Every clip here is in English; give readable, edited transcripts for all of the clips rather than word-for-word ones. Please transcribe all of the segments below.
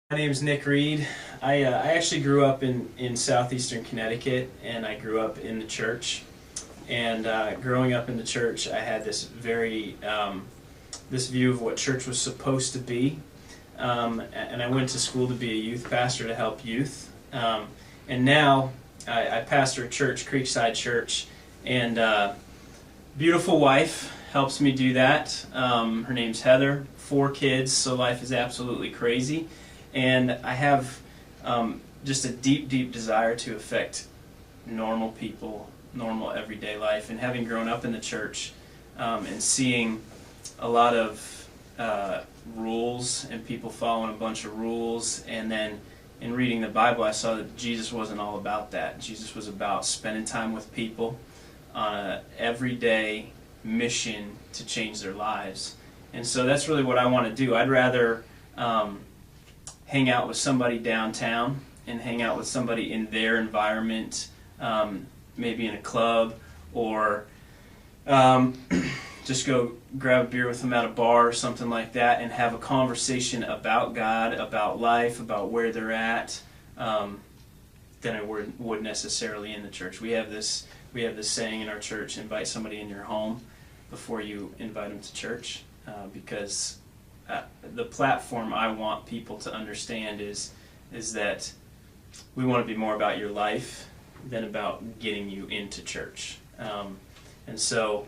My name's Nick Reed. I actually grew up in southeastern Connecticut, and I grew up in the church. And growing up in the church, I had this this view of what church was supposed to be. And I went to school to be a youth pastor to help youth. And now I pastor a church, Creekside Church, and beautiful wife helps me do that. Her name's Heather. 4 kids, so life is absolutely crazy. And I have just a deep, deep desire to affect normal people, normal everyday life. And having grown up in the church and seeing a lot of rules and people following a bunch of rules, and then in reading the Bible I saw that Jesus wasn't all about that. Jesus was about spending time with people on an everyday mission to change their lives. And so that's really what I want to do. I'd rather hang out with somebody downtown and hang out with somebody in their environment, maybe in a club, or just go grab a beer with them at a bar or something like that and have a conversation about God, about life, about where they're at, than I would necessarily in the church. We have this saying in our church: invite somebody in your home before you invite them to church, because the platform I want people to understand is that we want to be more about your life than about getting you into church. And so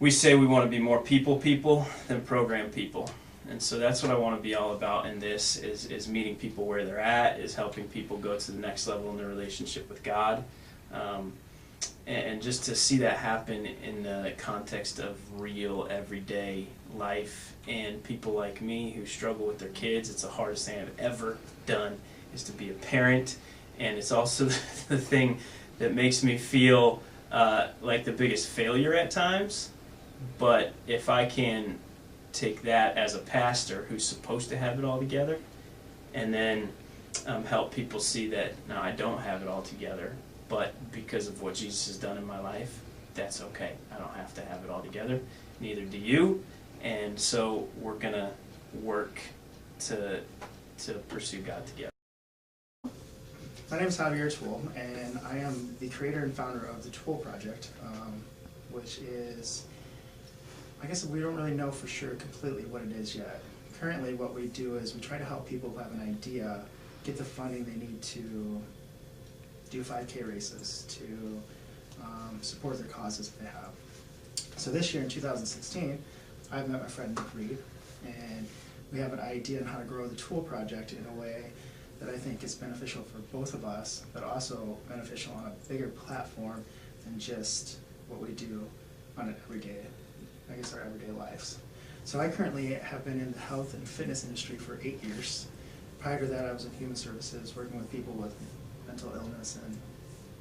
we say we want to be more people than program people. And so that's what I want to be all about in this, is meeting people where they're at, is helping people go to the next level in their relationship with God. And just to see that happen in the context of real everyday life, and people like me who struggle with their kids. It's the hardest thing I've ever done, is to be a parent, and it's also the thing that makes me feel like the biggest failure at times. But if I can take that as a pastor who's supposed to have it all together, and then help people see that, no, I don't have it all together, but because of what Jesus has done in my life, that's okay. I don't have to have it all together. Neither do you. And so we're going to work to pursue God together. My name is Javier Toole, and I am the creator and founder of the Toole Project, which is, I guess we don't really know for sure completely what it is yet. Currently what we do is we try to help people who have an idea get the funding they need to do 5K races, to support their causes that they have. So this year in 2016, I've met my friend Nick Reed, and we have an idea on how to grow the Toole Project in a way that I think is beneficial for both of us, but also beneficial on a bigger platform than just what we do on an everyday, I guess, our everyday lives. So I currently have been in the health and fitness industry for 8 years. Prior to that, I was in human services, working with people with mental illness and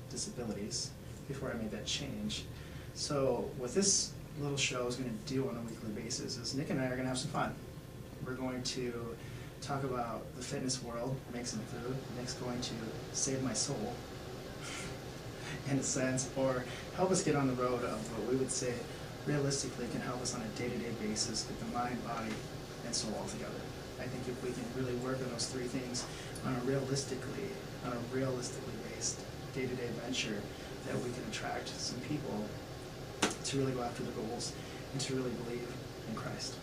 disabilities before I made that change. So what this little show is going to do on a weekly basis is Nick and I are going to have some fun. We're going to talk about the fitness world, make some food. Nick's going to save my soul, in a sense, or help us get on the road of what we would say realistically can help us on a day-to-day basis get the mind, body, and soul all together. I think if we can really work on those 3 things on a realistically based day-to-day venture, that we can attract some people to really go after the goals and to really believe in Christ.